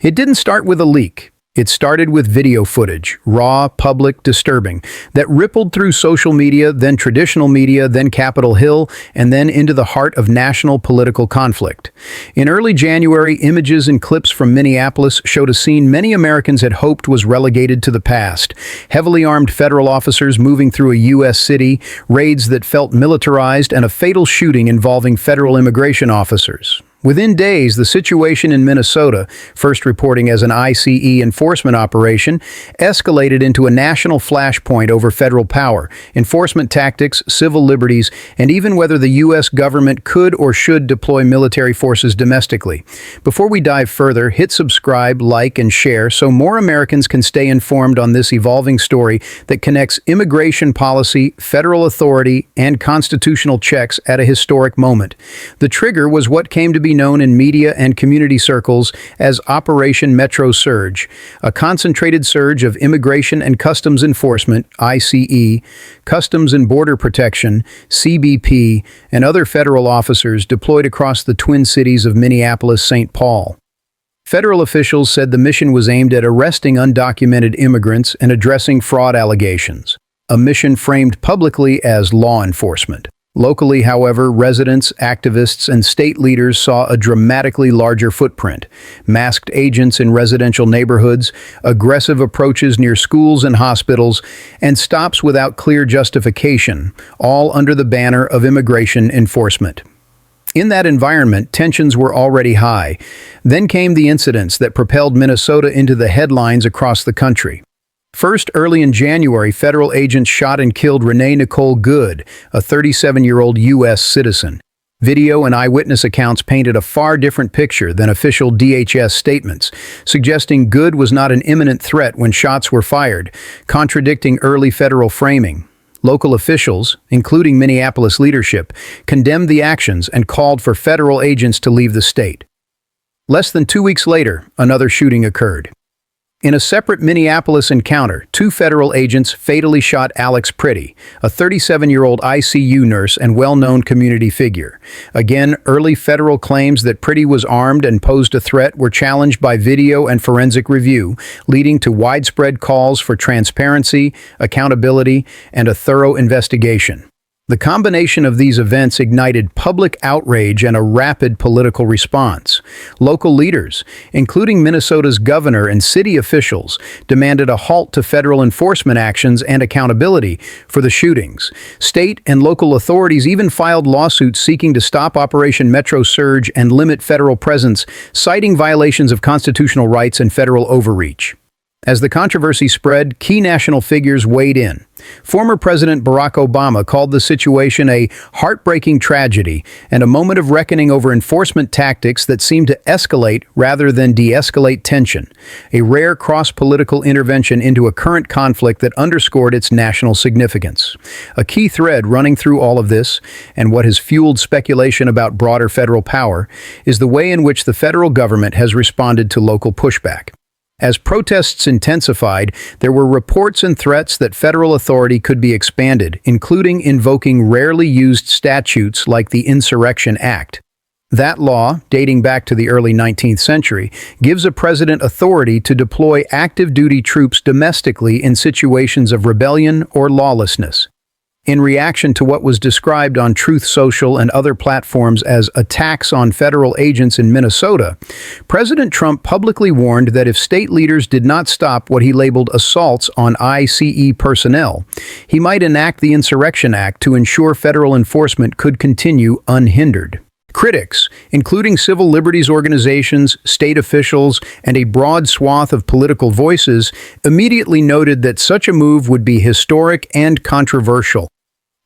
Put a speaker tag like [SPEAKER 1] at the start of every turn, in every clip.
[SPEAKER 1] It didn't start with a leak. It started with video footage, raw, public, disturbing, that rippled through social media, then traditional media, then Capitol Hill, and then into the heart of national political conflict. In early January, images and clips from Minneapolis showed a scene many Americans had hoped was relegated to the past. Heavily armed federal officers moving through a U.S. city, raids that felt militarized, and a fatal shooting involving federal immigration officers. Within days, the situation in Minnesota, first reporting as an ICE enforcement operation, escalated into a national flashpoint over federal power, enforcement tactics, civil liberties, and even whether the U.S. government could or should deploy military forces domestically. Before we dive further, hit subscribe, like, and share so more Americans can stay informed on this evolving story that connects immigration policy, federal authority, and constitutional checks at a historic moment. The trigger was what came to be known in media and community circles as Operation Metro Surge, a concentrated surge of Immigration and Customs Enforcement, ICE, Customs and Border Protection, CBP, and other federal officers deployed across the twin cities of Minneapolis-St. Paul. Federal officials said the mission was aimed at arresting undocumented immigrants and addressing fraud allegations, a mission framed publicly as law enforcement. Locally, however, residents, activists, and state leaders saw a dramatically larger footprint: masked agents in residential neighborhoods, aggressive approaches near schools and hospitals, and stops without clear justification, all under the banner of immigration enforcement. In that environment, tensions were already high. Then came the incidents that propelled Minnesota into the headlines across the country. First, early in January, federal agents shot and killed Renee Nicole Good, a 37-year-old U.S. citizen. Video and eyewitness accounts painted a far different picture than official DHS statements, suggesting Good was not an imminent threat when shots were fired, contradicting early federal framing. Local officials, including Minneapolis leadership, condemned the actions and called for federal agents to leave the state. Less than 2 weeks later, another shooting occurred. In a separate Minneapolis encounter, 2 federal agents fatally shot Alex Pretty, a 37-year-old ICU nurse and well-known community figure. Again, early federal claims that Pretty was armed and posed a threat were challenged by video and forensic review, leading to widespread calls for transparency, accountability, and a thorough investigation. The combination of these events ignited public outrage and a rapid political response. Local leaders, including Minnesota's governor and city officials, demanded a halt to federal enforcement actions and accountability for the shootings. State and local authorities even filed lawsuits seeking to stop Operation Metro Surge and limit federal presence, citing violations of constitutional rights and federal overreach. As the controversy spread, key national figures weighed in. Former President Barack Obama called the situation a heartbreaking tragedy and a moment of reckoning over enforcement tactics that seemed to escalate rather than de-escalate tension, a rare cross-political intervention into a current conflict that underscored its national significance. A key thread running through all of this, and what has fueled speculation about broader federal power, is the way in which the federal government has responded to local pushback. As protests intensified, there were reports and threats that federal authority could be expanded, including invoking rarely used statutes like the Insurrection Act. That law, dating back to the early 19th century, gives a president authority to deploy active duty troops domestically in situations of rebellion or lawlessness. In reaction to what was described on Truth Social and other platforms as attacks on federal agents in Minnesota, President Trump publicly warned that if state leaders did not stop what he labeled assaults on ICE personnel, he might enact the Insurrection Act to ensure federal enforcement could continue unhindered. Critics, including civil liberties organizations, state officials, and a broad swath of political voices, immediately noted that such a move would be historic and controversial.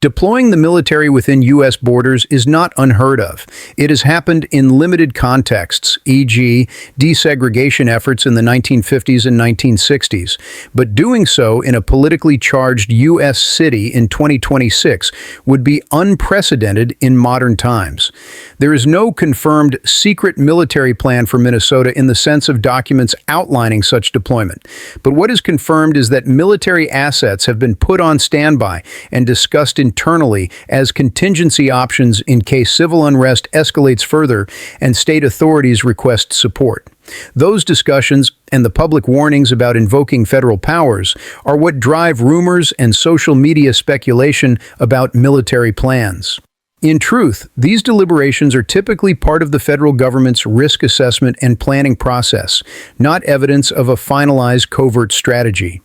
[SPEAKER 1] Deploying the military within U.S. borders is not unheard of. It has happened in limited contexts, e.g., desegregation efforts in the 1950s and 1960s, but doing so in a politically charged U.S. city in 2026 would be unprecedented in modern times. There is no confirmed secret military plan for Minnesota in the sense of documents outlining such deployment, but what is confirmed is that military assets have been put on standby and discussed in internally as contingency options in case civil unrest escalates further and state authorities request support. Those discussions and the public warnings about invoking federal powers are what drive rumors and social media speculation about military plans. In truth, these deliberations are typically part of the federal government's risk assessment and planning process, not evidence of a finalized covert strategy.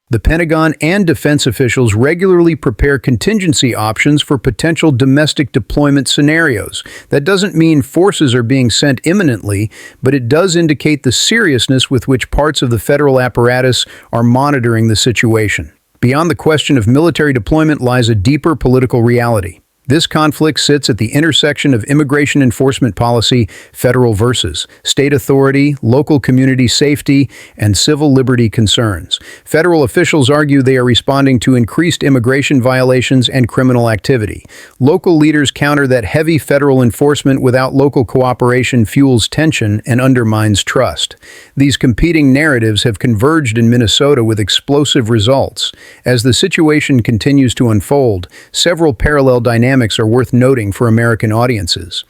[SPEAKER 1] The Pentagon and defense officials regularly prepare contingency options for potential domestic deployment scenarios. That doesn't mean forces are being sent imminently, but it does indicate the seriousness with which parts of the federal apparatus are monitoring the situation. Beyond the question of military deployment lies a deeper political reality. This conflict sits at the intersection of immigration enforcement policy, federal versus state authority, local community safety, and civil liberty concerns. Federal officials argue they are responding to increased immigration violations and criminal activity. Local leaders counter that heavy federal enforcement without local cooperation fuels tension and undermines trust. These competing narratives have converged in Minnesota with explosive results. As the situation continues to unfold, several parallel dynamics are worth noting for American audiences.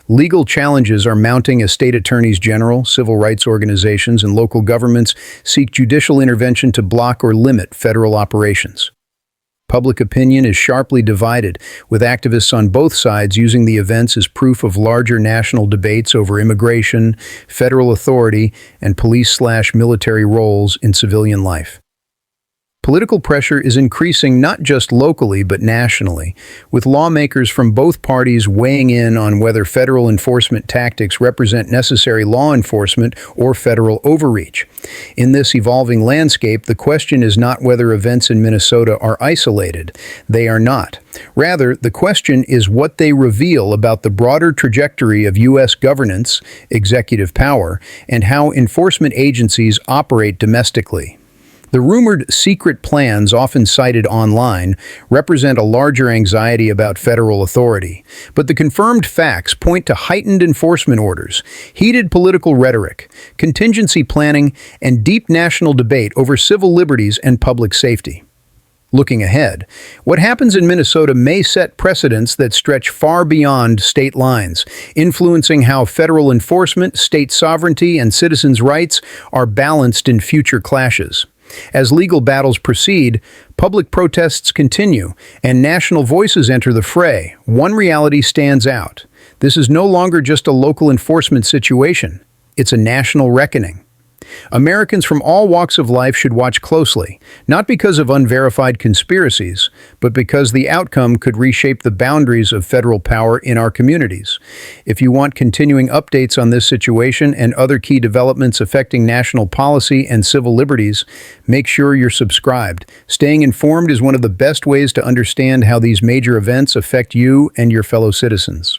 [SPEAKER 1] Legal challenges are mounting as state attorneys general, civil rights organizations, and local governments seek judicial intervention to block or limit federal operations. Public opinion is sharply divided, with activists on both sides using the events as proof of larger national debates over immigration, federal authority, and police/military roles in civilian life. Political pressure is increasing not just locally but nationally, with lawmakers from both parties weighing in on whether federal enforcement tactics represent necessary law enforcement or federal overreach. In this evolving landscape, the question is not whether events in Minnesota are isolated. They are not. Rather, the question is what they reveal about the broader trajectory of U.S. governance, executive power, and how enforcement agencies operate domestically. The rumored secret plans often cited online represent a larger anxiety about federal authority, but the confirmed facts point to heightened enforcement orders, heated political rhetoric, contingency planning, and deep national debate over civil liberties and public safety. Looking ahead, what happens in Minnesota may set precedents that stretch far beyond state lines, influencing how federal enforcement, state sovereignty, and citizens' rights are balanced in future clashes. As legal battles proceed, public protests continue, and national voices enter the fray. One reality stands out. This is no longer just a local enforcement situation. It's a national reckoning. Americans from all walks of life should watch closely, not because of unverified conspiracies, but because the outcome could reshape the boundaries of federal power in our communities. If you want continuing updates on this situation and other key developments affecting national policy and civil liberties, make sure you're subscribed. Staying informed is one of the best ways to understand how these major events affect you and your fellow citizens.